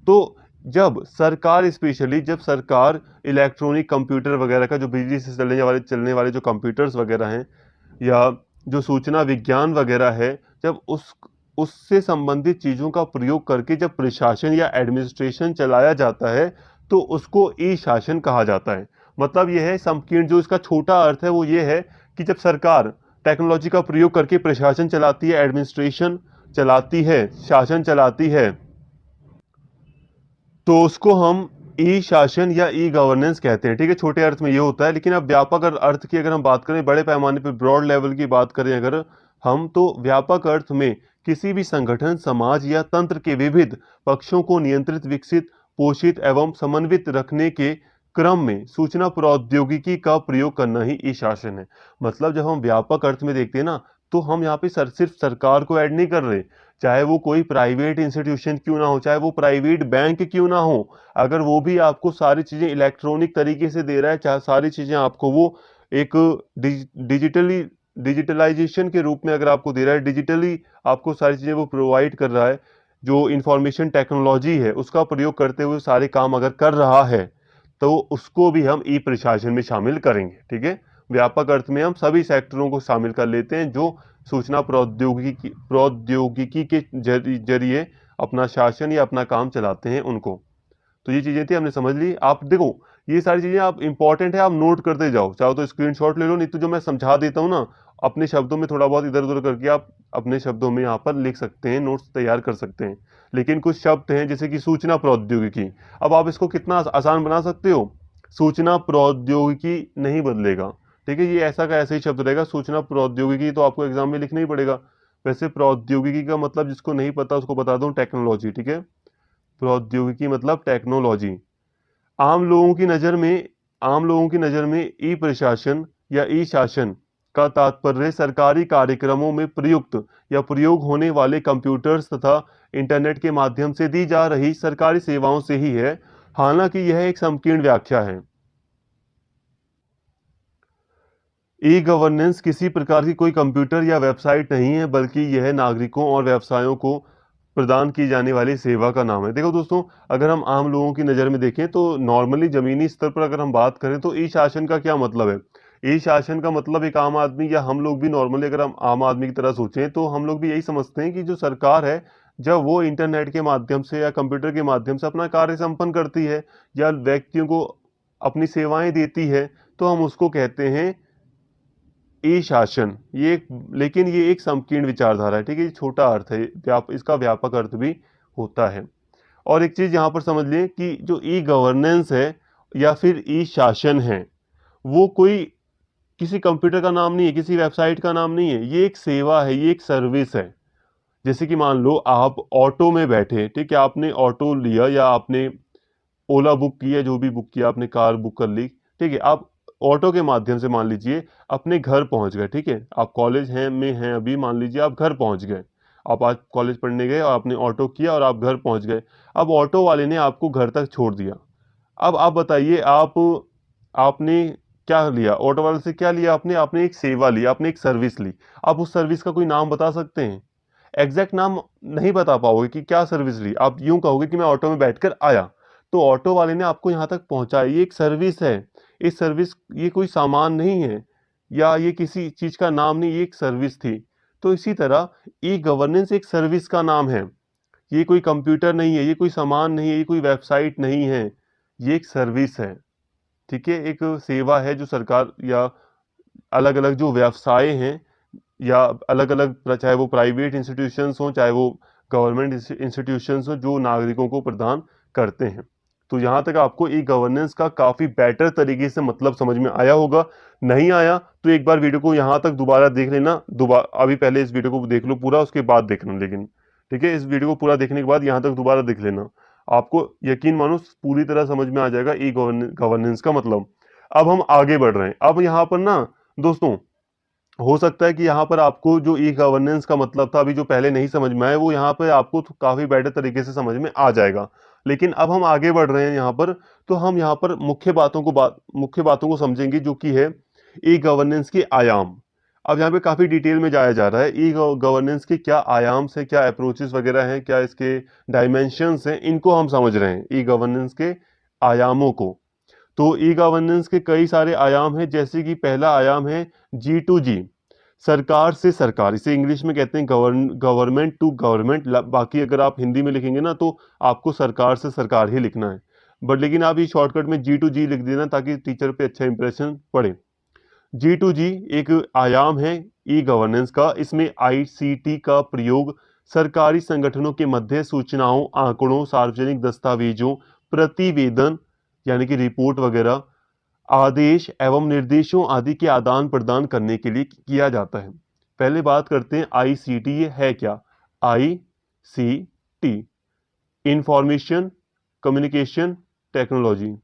तो जब सरकार, स्पेशली जब सरकार इलेक्ट्रॉनिक कंप्यूटर वगैरह का, जो बिजली से चलने वाले जो कंप्यूटर्स वगैरह हैं, या जो सूचना विज्ञान वगैरह है, जब उससे संबंधित चीज़ों का प्रयोग करके जब प्रशासन या एडमिनिस्ट्रेशन चलाया जाता है तो उसको ई शासन कहा जाता है। मतलब यह है संकीर्ण, जो इसका छोटा अर्थ है वो ये है कि जब सरकार टेक्नोलॉजी का प्रयोग करके प्रशासन चलाती है, एडमिनिस्ट्रेशन चलाती है, शासन चलाती है, तो उसको हम ई शासन या ई गवर्नेंस कहते हैं, ठीक है, छोटे अर्थ में ये होता है। लेकिन अब व्यापक अर्थ की अगर हम बात करें, बड़े पैमाने पर ब्रॉड लेवल की बात करें अगर हम, तो व्यापक अर्थ में किसी भी संगठन, समाज या तंत्र के विविध पक्षों को नियंत्रित, विकसित, पोषित एवं समन्वित रखने के क्रम में सूचना प्रौद्योगिकी का प्रयोग करना ही ई शासन है। मतलब जब हम व्यापक अर्थ में देखते हैं ना, तो हम यहाँ पे सिर्फ सरकार को ऐड नहीं कर रहे, चाहे वो कोई प्राइवेट इंस्टीट्यूशन क्यों ना हो, चाहे वो प्राइवेट बैंक क्यों ना हो, अगर वो भी आपको सारी चीज़ें इलेक्ट्रॉनिक तरीके से दे रहा है, चाहे सारी चीज़ें आपको वो एक डिजिटलाइजेशन के रूप में अगर आपको दे रहा है, डिजिटली आपको सारी चीज़ें वो प्रोवाइड कर रहा है, जो इंफॉर्मेशन टेक्नोलॉजी है उसका प्रयोग करते हुए सारे काम अगर कर रहा है, तो उसको भी हम ई प्रशासन में शामिल करेंगे। ठीक है, व्यापक अर्थ में हम सभी सेक्टरों को शामिल कर लेते हैं जो सूचना प्रौद्योगिकी के जरिए अपना शासन या अपना काम चलाते हैं उनको। तो ये चीज़ें थी, हमने समझ ली। आप देखो, ये सारी चीज़ें आप इंपॉर्टेंट है, आप नोट करते जाओ, चाहो तो स्क्रीनशॉट ले लो, नहीं तो जो मैं समझा देता हूँ ना, अपने शब्दों में थोड़ा बहुत इधर उधर करके आप अपने शब्दों में यहाँ पर लिख सकते हैं, नोट्स तैयार कर सकते हैं। लेकिन कुछ शब्द हैं जैसे कि सूचना प्रौद्योगिकी, अब आप इसको कितना आसान बना सकते हो, सूचना प्रौद्योगिकी नहीं बदलेगा, ठीक है, ये ऐसा का ऐसा ही शब्द रहेगा। सूचना प्रौद्योगिकी तो आपको एग्जाम में लिखना ही पड़ेगा। वैसे प्रौद्योगिकी का मतलब जिसको नहीं पता उसको बता दूं, टेक्नोलॉजी। ठीक है, प्रौद्योगिकी मतलब टेक्नोलॉजी। आम लोगों की नज़र में ई प्रशासन या ई शासन का तात्पर्य सरकारी कार्यक्रमों में प्रयुक्त या प्रयोग होने वाले कंप्यूटर्स तथा इंटरनेट के माध्यम से दी जा रही सरकारी सेवाओं से ही है। हालांकि यह एक संकीर्ण व्याख्या है। ई गवर्नेंस किसी प्रकार की कोई कंप्यूटर या वेबसाइट नहीं है, बल्कि यह नागरिकों और व्यवसायों को प्रदान की जाने वाली सेवा का नाम है। देखो दोस्तों, अगर हम आम लोगों की नज़र में देखें तो नॉर्मली ज़मीनी स्तर पर अगर हम बात करें तो ई शासन का क्या मतलब है। ई शासन का मतलब एक आम आदमी, या हम लोग भी नॉर्मली अगर हम आम आदमी की तरह सोचें तो हम लोग भी यही समझते हैं कि जो सरकार है, जब वो इंटरनेट के माध्यम से या कंप्यूटर के माध्यम से अपना कार्य संपन्न करती है या व्यक्तियों को अपनी सेवाएं देती है, तो हम उसको कहते हैं ई शासन। लेकिन ये एक संकीर्ण विचारधारा है, ठीक है, ये छोटा अर्थ है, इसका व्यापक अर्थ भी होता है। और एक चीज यहाँ पर समझ लें कि जो ई गवर्नेंस है या फिर ई शासन है, वो कोई किसी कंप्यूटर का नाम नहीं है, किसी वेबसाइट का नाम नहीं है, ये एक सेवा है, ये एक सर्विस है। जैसे कि मान लो आप ऑटो में बैठे, ठीक है, आपने ऑटो लिया या आपने ओला बुक किया, जो भी बुक किया, आपने कार बुक कर ली, ठीक है, आप ऑटो के माध्यम से मान लीजिए अपने घर पहुंच गए। ठीक है, आप कॉलेज हैं अभी, मान लीजिए आप घर पहुंच गए, आप आज कॉलेज पढ़ने गए और आपने ऑटो किया और आप घर पहुंच गए। अब ऑटो वाले ने आपको घर तक छोड़ दिया। अब आप बताइए, आपने क्या लिया, ऑटो वाले से क्या लिया, आपने आपने एक सेवा ली, आपने एक सर्विस ली। आप उस सर्विस का कोई नाम बता सकते हैं? एग्जैक्ट नाम नहीं बता पाओगे कि क्या सर्विस ली, आप यूं कहोगे कि मैं ऑटो में बैठकर आया। तो ऑटो वाले ने आपको यहाँ तक पहुंचाया, ये एक सर्विस है। इस सर्विस, ये कोई सामान नहीं है या ये किसी चीज का नाम नहीं, ये एक सर्विस थी। तो इसी तरह ई गवर्नेंस एक सर्विस का नाम है। ये कोई कंप्यूटर नहीं है, ये कोई सामान नहीं है, ये कोई वेबसाइट नहीं है, ये एक सर्विस है। ठीक है, एक सेवा है जो सरकार या अलग अलग जो व्यवसाय हैं या अलग अलग, चाहे वो प्राइवेट इंस्टीट्यूशंस हों चाहे वो गवर्नमेंट इंस्टीट्यूशंस हों, जो नागरिकों को प्रदान करते हैं। तो यहाँ तक आपको ई गवर्नेंस का काफ़ी बेटर तरीके से मतलब समझ में आया होगा। नहीं आया तो एक बार वीडियो को यहाँ तक दोबारा देख लेना, दोबारा अभी पहले इस वीडियो को देख लो पूरा, उसके बाद देखना। लेकिन ठीक है, इस वीडियो को पूरा देखने के बाद यहाँ तक दोबारा देख लेना, आपको यकीन मानो पूरी तरह समझ में आ जाएगा ई गवर्नेंस का मतलब। अब हम आगे बढ़ रहे हैं। अब यहाँ पर ना दोस्तों, हो सकता है कि यहाँ पर आपको जो ई गवर्नेंस का मतलब था, अभी जो पहले नहीं समझ में आया, वो यहाँ पर आपको काफ़ी बेटर तरीके से समझ में आ जाएगा। लेकिन अब हम आगे बढ़ रहे हैं यहाँ पर, तो हम यहाँ पर मुख्य बातों को समझेंगे, जो कि है ई गवर्नेंस के आयाम। अब यहाँ पे काफ़ी डिटेल में जाया जा रहा है ई गवर्नेंस के क्या आयाम से, क्या अप्रोचेस वगैरह हैं, क्या इसके डायमेंशंस हैं, इनको हम समझ रहे हैं, ई गवर्नेंस के आयामों को। तो ई गवर्नेंस के कई सारे आयाम हैं, जैसे कि पहला आयाम है G2G, सरकार से सरकार, इसे इंग्लिश में कहते हैं गवर्नमेंट टू गवर्नमेंट। बाकी अगर आप हिंदी में लिखेंगे ना तो आपको सरकार से सरकार ही लिखना है, लेकिन आप ये शॉर्टकट में G2G लिख देना ताकि टीचर पे अच्छा इंप्रेशन पड़े। G2G एक आयाम है ई गवर्नेंस का। इसमें ICT का प्रयोग सरकारी संगठनों के मध्य सूचनाओं, आंकड़ों, सार्वजनिक दस्तावेजों, प्रतिवेदन यानी कि रिपोर्ट वगैरह, आदेश एवं निर्देशों आदि के आदान प्रदान करने के लिए किया जाता है। पहले बात करते हैं आईसीटी, ये है क्या? ICT, information communication technology,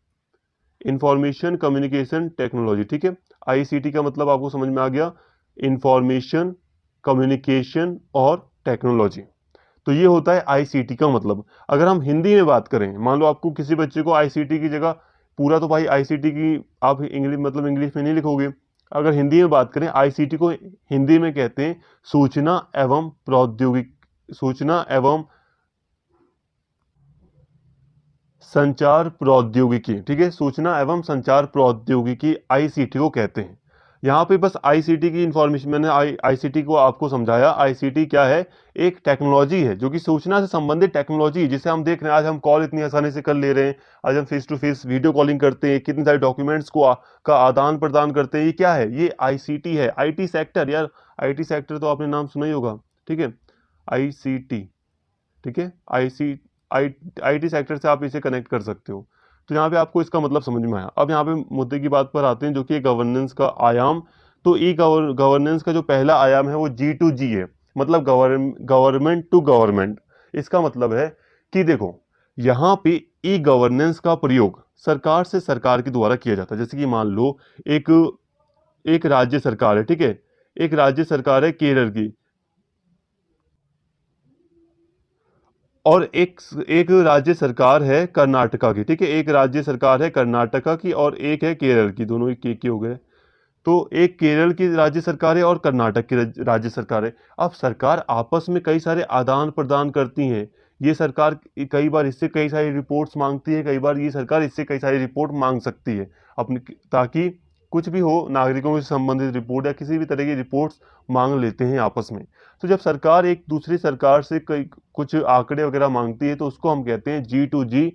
information communication technology, ठीक है। आईसीटी का मतलब आपको समझ में आ गया, इंफॉर्मेशन कम्युनिकेशन और टेक्नोलॉजी। तो ये होता है आईसीटी का मतलब। अगर हम हिंदी में बात करें, मान लो आपको किसी बच्चे को आईसीटी की जगह, पूरा तो भाई आईसीटी की आप इंग्लिश मतलब इंग्लिश में नहीं लिखोगे, अगर हिंदी में बात करें आईसीटी को हिंदी में कहते हैं सूचना एवं प्रौद्योगिकी, सूचना एवं संचार प्रौद्योगिकी, ठीक है, सूचना एवं संचार प्रौद्योगिकी आईसीटी को कहते हैं। यहाँ पे बस आईसीटी की इंफॉर्मेशन, मैंने आईसीटी को आपको समझाया। आईसीटी क्या है? एक टेक्नोलॉजी है जो कि सूचना से संबंधित टेक्नोलॉजी, जिसे हम देख रहे हैं आज हम कॉल इतनी आसानी से कर ले रहे हैं, आज हम face to face video calling करते हैं, कितने सारे डॉक्यूमेंट्स का आदान प्रदान करते हैं, ये क्या है? ये आईसीटी है। आईटी सेक्टर, यार आईटी सेक्टर तो आपने नाम सुना ही होगा, ठीक है, आईसीटी, ठीक है, आईटी सेक्टर से आप इसे कनेक्ट कर सकते हो। तो यहाँ पे आपको इसका मतलब समझ में आया। अब यहाँ पे मुद्दे की बात पर आते हैं, जो कि गवर्नेंस का आयाम। तो ई गवर्नेंस का जो पहला आयाम है वो G2G है, मतलब गवर्नमेंट टू गवर्नमेंट। इसका मतलब है कि देखो, यहाँ पे ई गवर्नेंस का प्रयोग सरकार से सरकार के द्वारा किया जाता है। जैसे कि मान लो एक एक राज्य सरकार है, ठीक है, एक राज्य सरकार है केरल की, और एक एक राज्य सरकार है कर्नाटका की, ठीक है, एक राज्य सरकार है कर्नाटका की और एक है केरल की, दोनों ही के हो गए। तो एक केरल की राज्य सरकार है और कर्नाटक की राज्य सरकार है। अब सरकार आपस में कई सारे आदान प्रदान करती हैं। ये सरकार कई बार इससे कई सारी रिपोर्ट्स मांगती है, कई बार ये सरकार इससे कई सारी रिपोर्ट मांग सकती है अपनी, ताकि कुछ भी हो, नागरिकों से संबंधित रिपोर्ट या किसी भी तरह की रिपोर्ट्स मांग लेते हैं आपस में। तो जब सरकार एक दूसरी सरकार से कई कुछ आंकड़े वगैरह मांगती है, तो उसको हम कहते हैं G2G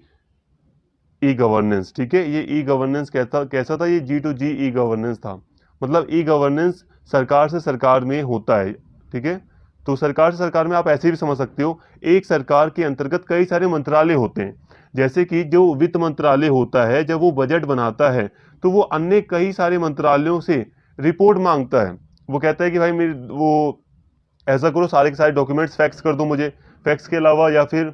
ई गवर्नेंस, ठीक है। ये ई गवर्नेंस कैसा था? ये G2G ई गवर्नेंस था। मतलब ई गवर्नेंस सरकार से सरकार में होता है, ठीक है। तो सरकार से सरकार में आप ऐसे भी समझ सकते हो, एक सरकार के अंतर्गत कई सारे मंत्रालय होते हैं। जैसे कि जो वित्त मंत्रालय होता है, जब वो बजट बनाता है तो वो अन्य कई सारे मंत्रालयों से रिपोर्ट मांगता है। वो कहता है कि भाई मेरी वो ऐसा करो, सारे के सारे डॉक्यूमेंट्स फैक्स कर दो मुझे, फैक्स के अलावा, या फिर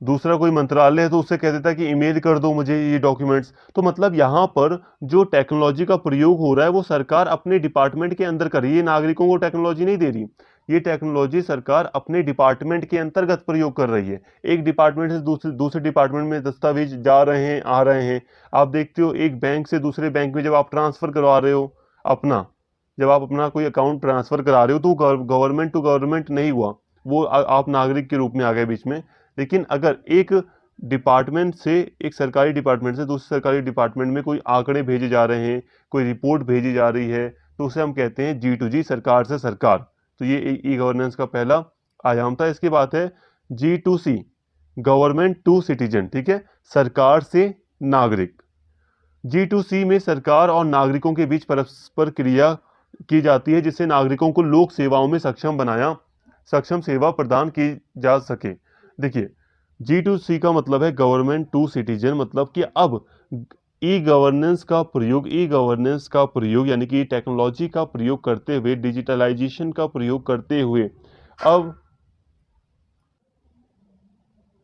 दूसरा कोई मंत्रालय है तो उससे कह देता है कि ईमेल कर दो मुझे ये डॉक्यूमेंट्स। तो मतलब यहाँ पर जो टेक्नोलॉजी का प्रयोग हो रहा है वो सरकार अपने डिपार्टमेंट के अंदर कर रही है, ये नागरिकों को टेक्नोलॉजी नहीं दे रही। ये टेक्नोलॉजी सरकार अपने डिपार्टमेंट के अंतर्गत प्रयोग कर रही है। एक डिपार्टमेंट से दूसरे दूसरे डिपार्टमेंट में दस्तावेज जा रहे हैं, आ रहे हैं। आप देखते हो एक बैंक से दूसरे बैंक में जब आप ट्रांसफर करवा रहे हो अपना, जब आप अपना कोई अकाउंट ट्रांसफर करा रहे हो, तो गवर्नमेंट टू गवर्नमेंट नहीं हुआ, वो आप नागरिक के रूप में आ गए बीच में। लेकिन अगर एक डिपार्टमेंट से, एक सरकारी डिपार्टमेंट से दूसरे सरकारी डिपार्टमेंट में कोई आंकड़े भेजे जा रहे हैं, कोई रिपोर्ट भेजी जा रही है, तो उसे हम कहते हैं G2G, सरकार से सरकार। तो ये ई गवर्नेंस का पहला आयाम था। इसके बाद है G2C, गवर्नमेंट टू सिटीजन, ठीक है, सरकार से नागरिक। G2C में सरकार और नागरिकों के बीच परस्पर क्रिया की जाती है, जिससे नागरिकों को लोक सेवाओं में सक्षम सेवा प्रदान की जा सके। देखिए, G2C का मतलब है गवर्नमेंट टू सिटीजन, मतलब कि अब ई गवर्नेंस का प्रयोग यानी कि टेक्नोलॉजी का प्रयोग करते हुए, डिजिटलाइजेशन का प्रयोग करते हुए, अब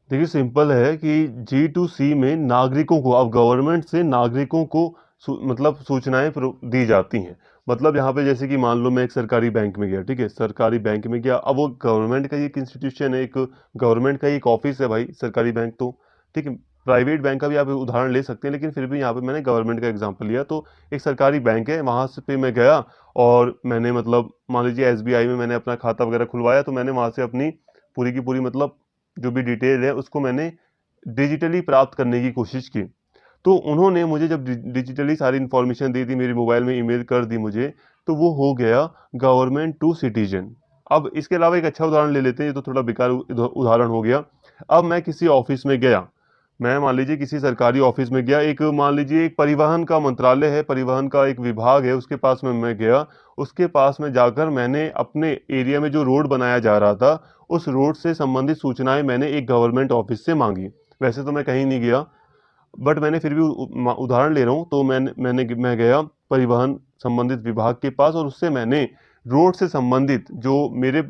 देखिए सिंपल है कि G2C में नागरिकों को, अब गवर्नमेंट से नागरिकों को मतलब सूचनाएं दी जाती हैं। मतलब यहाँ पे जैसे कि मान लो मैं एक सरकारी बैंक में गया, ठीक है, सरकारी बैंक में गया, अब वो गवर्नमेंट का ही एक इंस्टीट्यूशन है, एक गवर्नमेंट का ही एक ऑफिस है भाई सरकारी बैंक, तो ठीक है, प्राइवेट बैंक का भी आप उदाहरण ले सकते हैं, लेकिन फिर भी यहाँ पे मैंने गवर्नमेंट का एग्जाम्पल लिया। तो एक सरकारी बैंक है, वहाँ से पे मैं गया और मैंने मतलब मान लीजिए SBI में मैंने अपना खाता वगैरह खुलवाया, तो मैंने वहाँ से अपनी पूरी की पूरी मतलब जो भी डिटेल है उसको मैंने डिजिटली प्राप्त करने की कोशिश की। तो उन्होंने मुझे जब डिजिटली सारी इन्फॉर्मेशन दे दी, मेरे मोबाइल में ईमेल कर दी मुझे, तो वो हो गया गवर्नमेंट टू सिटीजन। अब इसके अलावा एक अच्छा उदाहरण ले लेते हैं, ये तो थोड़ा बेकार उदाहरण हो गया। अब मैं किसी ऑफिस में गया, मैं मान लीजिए किसी सरकारी ऑफिस में गया, एक मान लीजिए एक परिवहन का मंत्रालय है, परिवहन का एक विभाग है, उसके पास में मैं गया। उसके पास में जाकर मैंने अपने एरिया में जो रोड बनाया जा रहा था, उस रोड से संबंधित सूचनाएं मैंने एक गवर्नमेंट ऑफिस से मांगी। वैसे तो मैं कहीं नहीं गया, बट मैंने फिर भी उदाहरण ले रहा हूँ। तो मैं गया परिवहन संबंधित विभाग के पास, और उससे मैंने रोड से संबंधित, जो मेरे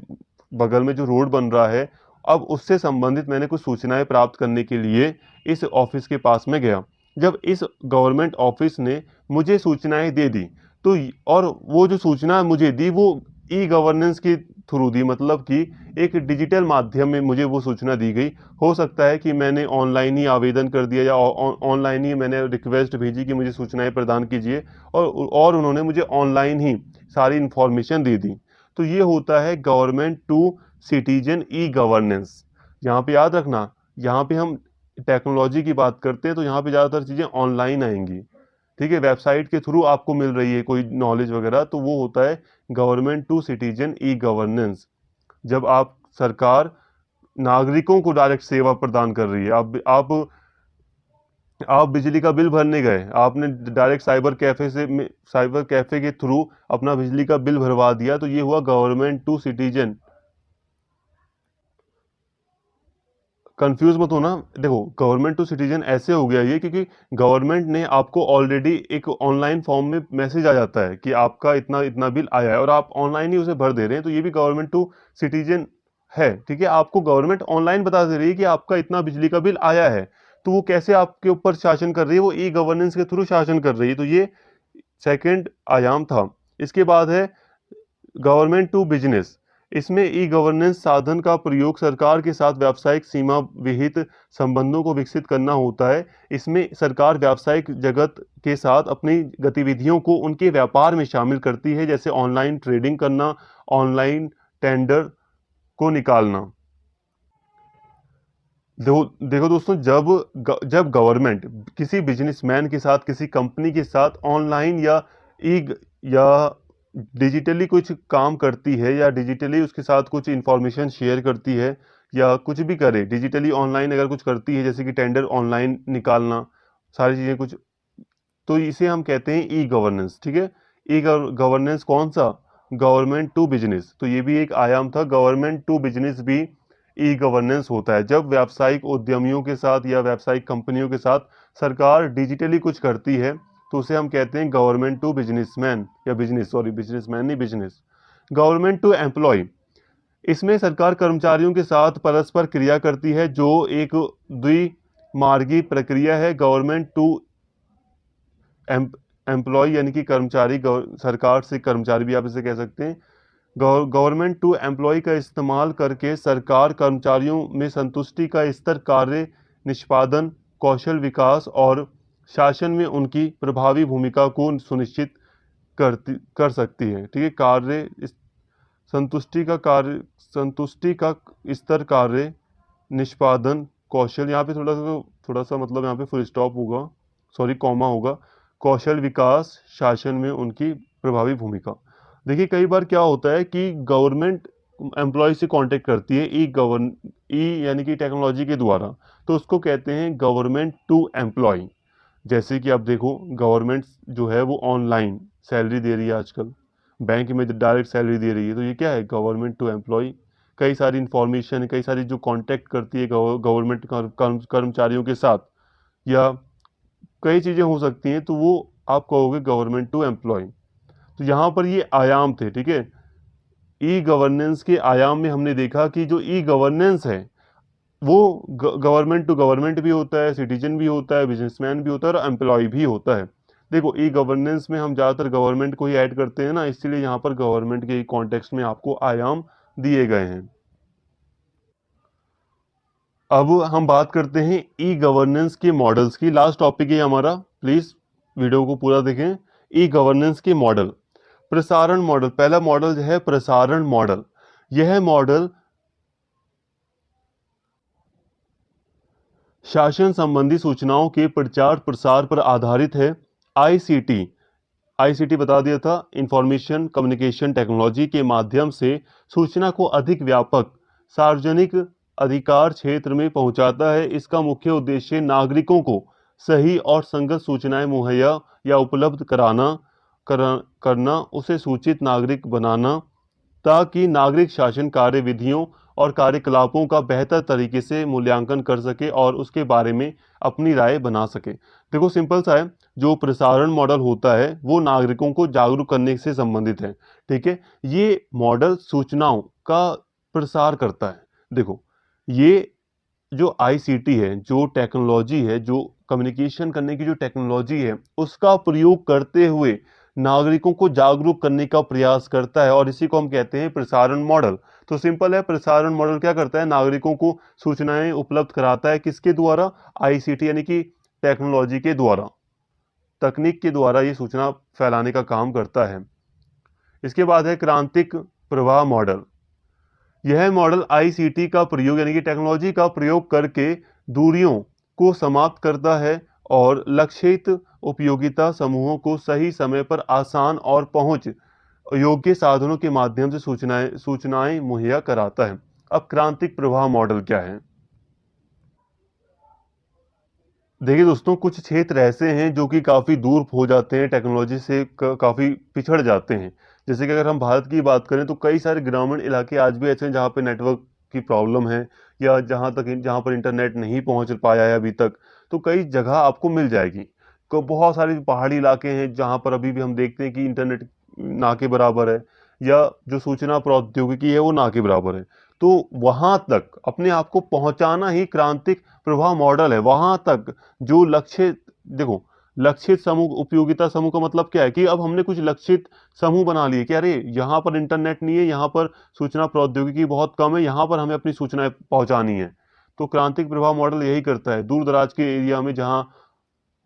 बगल में जो रोड बन रहा है, अब उससे संबंधित मैंने कुछ सूचनाएं प्राप्त करने के लिए इस ऑफिस के पास में गया। जब इस गवर्नमेंट ऑफिस ने मुझे सूचनाएं दे दी, तो और वो जो सूचना मुझे दी वो ई गवर्नेंस के थ्रू दी, मतलब कि एक डिजिटल माध्यम में मुझे वो सूचना दी गई। हो सकता है कि मैंने ऑनलाइन ही आवेदन कर दिया, या ऑनलाइन ही मैंने रिक्वेस्ट भेजी कि मुझे सूचनाएं प्रदान कीजिए, और उन्होंने मुझे ऑनलाइन ही सारी इंफॉर्मेशन दे दी। तो ये होता है government to citizen e governance. यहाँ पे याद रखना, यहाँ पे हम टेक्नोलॉजी की बात करते हैं तो यहाँ पे ज़्यादातर चीज़ें ऑनलाइन आएंगी, ठीक है। वेबसाइट के थ्रू आपको मिल रही है कोई नॉलेज वगैरह, तो वो होता है government to citizen e governance. जब आप सरकार नागरिकों को डायरेक्ट सेवा प्रदान कर रही है। आप बिजली का बिल भरने गए, आपने डायरेक्ट साइबर कैफे के थ्रू अपना बिजली का बिल भरवा दिया, तो ये हुआ गवर्नमेंट टू सिटीजन। कंफ्यूज मत होना, देखो गवर्नमेंट टू सिटीजन ऐसे हो गया ये क्योंकि गवर्नमेंट ने आपको ऑलरेडी एक ऑनलाइन फॉर्म में मैसेज आ जाता है कि आपका इतना इतना बिल आया है, और आप ऑनलाइन ही उसे भर दे रहे हैं, तो ये भी गवर्नमेंट टू सिटीजन है, ठीक है। आपको गवर्नमेंट ऑनलाइन बता दे रही है कि आपका इतना बिजली का बिल आया है, तो वो कैसे आपके ऊपर शासन कर रही है, वो ई गवर्नेंस के थ्रू शासन कर रही है। तो ये सेकेंड आयाम था। इसके बाद है गवर्नमेंट टू बिजनेस। इसमें ई गवर्नेंस साधन का प्रयोग सरकार के साथ व्यावसायिक सीमा विहित संबंधों को विकसित करना होता है। इसमें सरकार व्यावसायिक जगत के साथ अपनी गतिविधियों को उनके व्यापार में शामिल करती है, जैसे ऑनलाइन ट्रेडिंग करना, ऑनलाइन टेंडर को निकालना। देखो दोस्तों, जब गवर्नमेंट किसी बिजनेसमैन के साथ, किसी कंपनी के साथ ऑनलाइन ई या डिजिटली कुछ काम करती है, या डिजिटली उसके साथ कुछ इंफॉर्मेशन शेयर करती है, या कुछ भी करे डिजिटली ऑनलाइन अगर कुछ करती है, जैसे कि टेंडर ऑनलाइन निकालना, सारी चीज़ें कुछ, तो इसे हम कहते हैं ई गवर्नेंस, ठीक है। ई गवर्नेंस कौन सा? Government to business. तो ये भी एक आयाम था, गवर्नमेंट टू बिजनेस भी ई गवर्नेंस होता है। जब व्यावसायिक उद्यमियों के साथ या व्यावसायिक कंपनियों के साथ सरकार डिजिटली कुछ करती है, तो उसे हम कहते हैं गवर्नमेंट टू बिजनेसमैन, या बिजनेस, सॉरी बिजनेसमैन नहीं, बिजनेस। गवर्नमेंट टू एम्प्लॉय, इसमें सरकार कर्मचारियों के साथ परस्पर क्रिया करती है, जो एक द्विमार्गी प्रक्रिया है। गवर्नमेंट टू एम्प्लॉय यानी कि कर्मचारी, सरकार से कर्मचारी भी आप इसे कह सकते हैं। गवर्नमेंट टू एम्प्लॉय का इस्तेमाल करके सरकार कर्मचारियों में संतुष्टि का स्तर, कार्य निष्पादन, कौशल विकास और शासन में उनकी प्रभावी भूमिका को सुनिश्चित कर सकती है, ठीक है। संतुष्टि का स्तर, कार्य निष्पादन, कौशल, यहाँ पे थोड़ा सा मतलब यहाँ पे फुल स्टॉप होगा, सॉरी कॉमा होगा, कौशल विकास, शासन में उनकी प्रभावी भूमिका। देखिए कई बार क्या होता है कि गवर्नमेंट एम्प्लॉय से कांटेक्ट करती है ई यानी कि टेक्नोलॉजी के द्वारा, तो उसको कहते हैं गवर्नमेंट टू एम्प्लॉय। जैसे कि आप देखो, गवर्नमेंट जो है वो ऑनलाइन सैलरी दे रही है आजकल, बैंक में डायरेक्ट सैलरी दे रही है, तो ये क्या है? Government to employ. कई सारी इंफॉर्मेशन, कई सारी जो कांटेक्ट करती है गवर्नमेंट कर्मचारियों के साथ, या कई चीज़ें हो सकती हैं, तो वो आप कहोगे गवर्नमेंट टू एम्प्लॉय। तो यहाँ पर ये आयाम थे, ठीक है। ई गवर्नेंस के आयाम में हमने देखा कि जो ई गवर्नेंस है वो गवर्नमेंट टू गवर्नमेंट भी होता है, सिटीजन भी होता है, बिजनेसमैन भी होता है, और एम्प्लॉय भी होता है। देखो ई गवर्नेंस में हम ज़्यादातर गवर्नमेंट को ही ऐड करते हैं ना, इसलिए यहाँ पर गवर्नमेंट के कॉन्टेक्स्ट में आपको आयाम दिए गए हैं। अब हम बात करते हैं ई गवर्नेंस के मॉडल्स की। लास्ट टॉपिक है हमारा, प्लीज वीडियो को पूरा देखें। ई गवर्नेंस के मॉडल। प्रसारण मॉडल, पहला मॉडल जो है प्रसारण मॉडल। यह मॉडल शासन संबंधी सूचनाओं के प्रचार प्रसार पर आधारित है। आईसीटी, आईसीटी बता दिया था, इंफॉर्मेशन कम्युनिकेशन टेक्नोलॉजी के माध्यम से सूचना को अधिक व्यापक सार्वजनिक अधिकार क्षेत्र में पहुंचाता है। इसका मुख्य उद्देश्य नागरिकों को सही और संगत सूचनाएं मुहैया या उपलब्ध करना, उसे सूचित नागरिक बनाना, ताकि नागरिक शासन कार्यविधियों और कार्यकलापों का बेहतर तरीके से मूल्यांकन कर सके और उसके बारे में अपनी राय बना सके। देखो सिंपल सा है, जो प्रसारण मॉडल होता है वो नागरिकों को जागरूक करने से संबंधित है। ठीक है, ये मॉडल सूचनाओं का प्रसार करता है। देखो, ये जो आईसीटी है, जो टेक्नोलॉजी है, जो कम्युनिकेशन करने की जो टेक्नोलॉजी है, उसका प्रयोग करते हुए नागरिकों को जागरूक करने का प्रयास करता है और इसी को हम कहते हैं प्रसारण मॉडल। तो सिंपल है, प्रसारण मॉडल क्या करता है, नागरिकों को सूचनाएं उपलब्ध कराता है, किसके द्वारा, आईसीटी यानी कि टेक्नोलॉजी के द्वारा, तकनीक के द्वारा ये सूचना फैलाने का काम करता है। इसके बाद है क्रांतिक प्रवाह मॉडल। यह मॉडल आईसीटी का प्रयोग यानी कि टेक्नोलॉजी का प्रयोग करके दूरियों को समाप्त करता है और लक्षित उपयोगिता समूहों को सही समय पर आसान और पहुंच योग्य साधनों के माध्यम से सूचनाएं मुहैया कराता है। अब क्रांतिक प्रवाह मॉडल क्या है? देखिए दोस्तों, कुछ क्षेत्र ऐसे हैं जो कि काफ़ी दूर हो जाते हैं टेक्नोलॉजी से, काफ़ी पिछड़ जाते हैं। जैसे कि अगर हम भारत की बात करें तो कई सारे ग्रामीण इलाके आज भी ऐसे हैं जहाँ पे नेटवर्क की प्रॉब्लम है, या जहाँ पर इंटरनेट नहीं पहुँच पाया है अभी तक। तो कई जगह आपको मिल जाएगी। को बहुत सारे पहाड़ी इलाके हैं जहाँ पर अभी भी हम देखते हैं कि इंटरनेट ना के बराबर है, या जो सूचना प्रौद्योगिकी है वो ना के बराबर है। तो वहाँ तक अपने आप को पहुँचाना ही क्रांतिक प्रवाह मॉडल है। वहाँ तक जो लक्षित, देखो, लक्षित समूह, उपयोगिता समूह का मतलब क्या है कि अब हमने कुछ लक्षित समूह बना लिए कि अरे यहाँ पर इंटरनेट नहीं है, यहाँ पर सूचना प्रौद्योगिकी बहुत कम है, यहाँ पर हमें अपनी सूचनाएं पहुंचानी है। तो क्रांतिक प्रवाह मॉडल यही करता है, दूर दराज के एरिया में जहाँ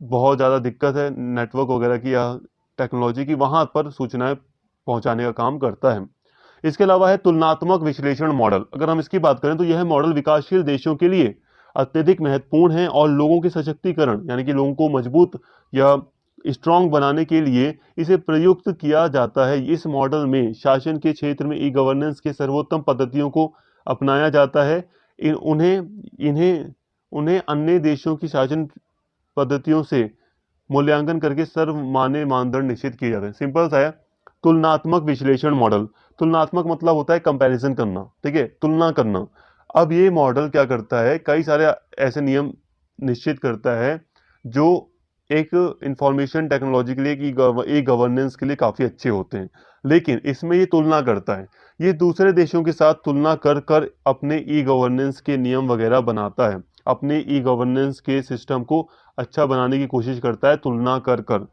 बहुत ज़्यादा दिक्कत है नेटवर्क वगैरह की या टेक्नोलॉजी की, वहाँ पर सूचनाएं पहुंचाने का काम करता है। इसके अलावा है तुलनात्मक विश्लेषण मॉडल। अगर हम इसकी बात करें तो यह मॉडल विकासशील देशों के लिए अत्यधिक महत्वपूर्ण है और लोगों के सशक्तिकरण यानी कि लोगों को मजबूत या स्ट्रांग बनाने के लिए इसे प्रयुक्त किया जाता है। इस मॉडल में शासन के क्षेत्र में ई गवर्नेंस के सर्वोत्तम पद्धतियों को अपनाया जाता है। इन्हें उन्हें अन्य देशों की शासन पद्धतियों से मूल्यांकन करके सर्वमान्य मानदंड निश्चित किए जाते हैं। सिंपल सा है, तुलनात्मक विश्लेषण मॉडल। तुलनात्मक मतलब होता है कंपैरिजन करना, ठीक है, तुलना करना। अब ये मॉडल क्या करता है, कई सारे ऐसे नियम निश्चित करता है जो एक इंफॉर्मेशन टेक्नोलॉजी के लिए, ई गवर्नेंस के लिए काफ़ी अच्छे होते हैं। लेकिन इसमें ये तुलना करता है, ये दूसरे देशों के साथ तुलना कर कर अपने ई गवर्नेंस के नियम वगैरह बनाता है, अपने ई गवर्नेंस के सिस्टम को अच्छा बनाने की कोशिश करता है, तुलना कर कर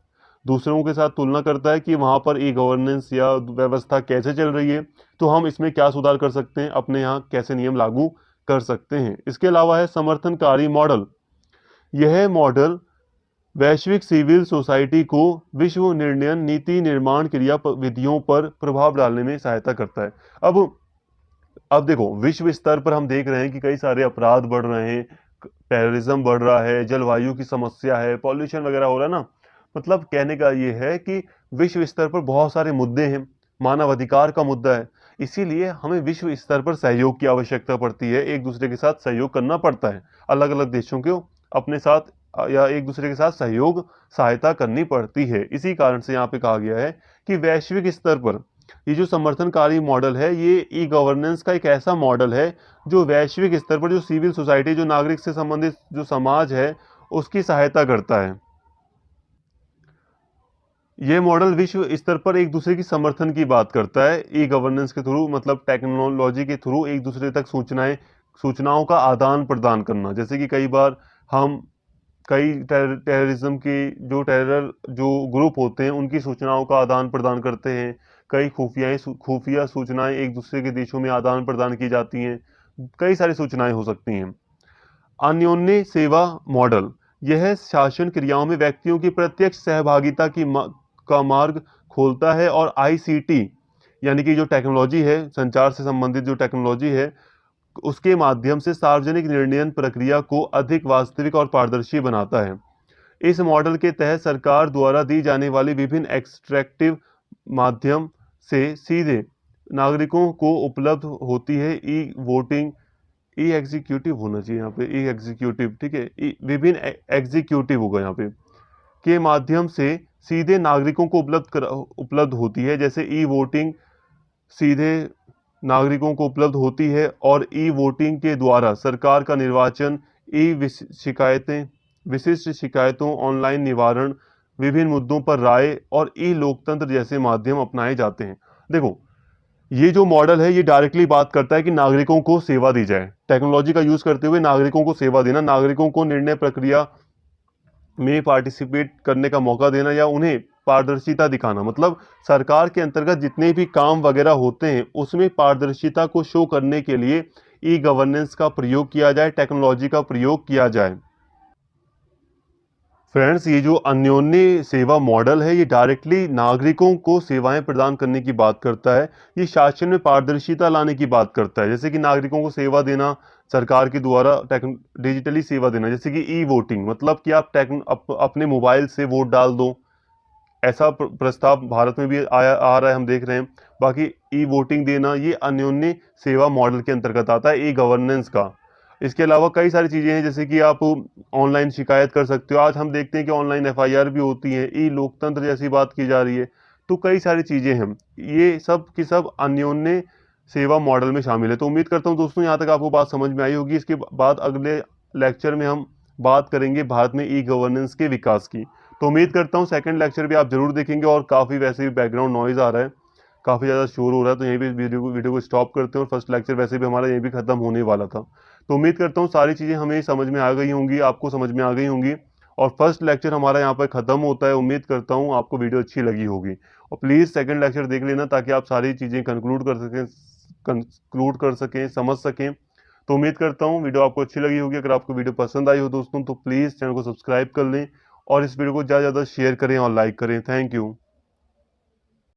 दूसरों के साथ तुलना करता है कि वहाँ पर ई गवर्नेंस या व्यवस्था कैसे चल रही है, तो हम इसमें क्या सुधार कर सकते हैं, अपने यहाँ कैसे नियम लागू कर सकते हैं। इसके अलावा है समर्थनकारी मॉडल। यह मॉडल वैश्विक सिविल सोसाइटी को विश्व निर्णयन नीति निर्माण क्रिया विधियों पर प्रभाव डालने में सहायता करता है। अब देखो, विश्व स्तर पर हम देख रहे हैं कि कई सारे अपराध बढ़ रहे हैं, टेररिज्म बढ़ रहा है, जलवायु की समस्या है, पॉल्यूशन वगैरह हो रहा है ना। मतलब कहने का ये है कि विश्व स्तर पर बहुत सारे मुद्दे हैं, मानव अधिकार का मुद्दा है। इसीलिए हमें विश्व स्तर पर सहयोग की आवश्यकता पड़ती है, एक दूसरे के साथ सहयोग करना पड़ता है, अलग अलग देशों को अपने साथ या एक दूसरे के साथ सहयोग सहायता करनी पड़ती है। इसी कारण से यहाँ पे कहा गया है कि वैश्विक स्तर पर ये जो समर्थनकारी मॉडल है, ये ई गवर्नेंस का एक ऐसा मॉडल है जो वैश्विक स्तर पर जो सिविल सोसाइटी, जो नागरिक से संबंधित जो समाज है, उसकी सहायता करता है। ये मॉडल विश्व स्तर पर एक दूसरे की समर्थन की बात करता है, ई गवर्नेंस के थ्रू, मतलब टेक्नोलॉजी के थ्रू एक दूसरे तक सूचनाओं का आदान प्रदान करना। जैसे कि कई बार हम कई टेररिज्म की जो ग्रुप होते हैं उनकी सूचनाओं का आदान प्रदान करते हैं, कई खुफिया सूचनाएं एक दूसरे के देशों में आदान प्रदान की जाती हैं, कई सारी सूचनाएं हो सकती हैं। अन्योन्य सेवा मॉडल। यह शासन क्रियाओं में व्यक्तियों की प्रत्यक्ष सहभागिता का मार्ग खोलता है और आईसीटी यानी कि जो टेक्नोलॉजी है, संचार से संबंधित जो टेक्नोलॉजी है, उसके माध्यम से सार्वजनिक निर्णयन प्रक्रिया को अधिक वास्तविक और पारदर्शी बनाता है। इस मॉडल के तहत सरकार द्वारा दी जाने वाली विभिन्न एक्सट्रैक्टिव माध्यम से सीधे नागरिकों को उपलब्ध होती है। ई वोटिंग, ई एग्जीक्यूटिव होना चाहिए यहाँ पे, ई एग्जीक्यूटिव, ठीक है, विभिन्न एग्जीक्यूटिव होगा यहाँ पे, के माध्यम से सीधे नागरिकों को उपलब्ध होती है। जैसे ई वोटिंग सीधे नागरिकों को उपलब्ध होती है और ई वोटिंग के द्वारा सरकार का निर्वाचन, शिकायतें, विशिष्ट शिकायतों, ऑनलाइन निवारण, विभिन्न मुद्दों पर राय और ई लोकतंत्र जैसे माध्यम अपनाए जाते हैं। देखो, ये जो मॉडल है ये डायरेक्टली बात करता है कि नागरिकों को सेवा दी जाए, टेक्नोलॉजी का यूज करते हुए नागरिकों को सेवा देना, नागरिकों को निर्णय प्रक्रिया में पार्टिसिपेट करने का मौका देना या उन्हें पारदर्शिता दिखाना। मतलब सरकार के अंतर्गत जितने भी काम वगैरह होते हैं उसमें पारदर्शिता को शो करने के लिए ई गवर्नेंस का प्रयोग किया जाए, टेक्नोलॉजी का प्रयोग किया जाए। फ्रेंड्स, ये जो अन्योन्य सेवा मॉडल है ये डायरेक्टली नागरिकों को सेवाएं प्रदान करने की बात करता है। ये शासन में पारदर्शिता लाने की बात करता है, जैसे कि नागरिकों को सेवा देना, सरकार के द्वारा डिजिटली सेवा देना, जैसे कि ई वोटिंग, मतलब कि आप अपने मोबाइल से वोट डाल दो। ऐसा प्रस्ताव भारत में भी आ रहा है, हम देख रहे हैं। बाकी ई वोटिंग देना ये अन्योन्य सेवा मॉडल के अंतर्गत आता है, ई गवर्नेंस का। इसके अलावा कई सारी चीज़ें हैं, जैसे कि आप ऑनलाइन शिकायत कर सकते हो। आज हम देखते हैं कि ऑनलाइन एफआईआर भी होती है, ई लोकतंत्र जैसी बात की जा रही है। तो कई सारी चीज़ें हैं, ये सब की सब अन्योन्य सेवा मॉडल में शामिल है। तो उम्मीद करता हूँ दोस्तों यहाँ तक आपको बात समझ में आई होगी। इसके बाद अगले लेक्चर में हम बात करेंगे भारत में ई गवर्नेंस के विकास की। तो उम्मीद करता हूँ सेकंड लेक्चर भी आप जरूर देखेंगे। और काफ़ी वैसे भी बैकग्राउंड नॉइज़ आ रहा है, काफ़ी ज़्यादा शोर हो रहा है, तो यहीं पे वीडियो को स्टॉप करते हैं। और फर्स्ट लेक्चर वैसे भी हमारा यहीं भी खत्म होने वाला था। तो उम्मीद करता हूँ सारी चीज़ें हमें समझ में आ गई होंगी, आपको समझ में आ गई होंगी। और फर्स्ट लेक्चर हमारा यहाँ पर खत्म होता है। उम्मीद करता हूँ आपको वीडियो अच्छी लगी होगी। और प्लीज़ सेकंड लेक्चर देख लेना ताकि आप सारी चीज़ें कंक्लूड कर सकें, समझ सकें। तो उम्मीद करता हूँ वीडियो आपको अच्छी लगी होगी। अगर आपको वीडियो पसंद आई हो दोस्तों तो प्लीज़ चैनल को सब्सक्राइब कर लें और इस वीडियो को ज़्यादा से ज़्यादा शेयर करें और लाइक करें। Thank you.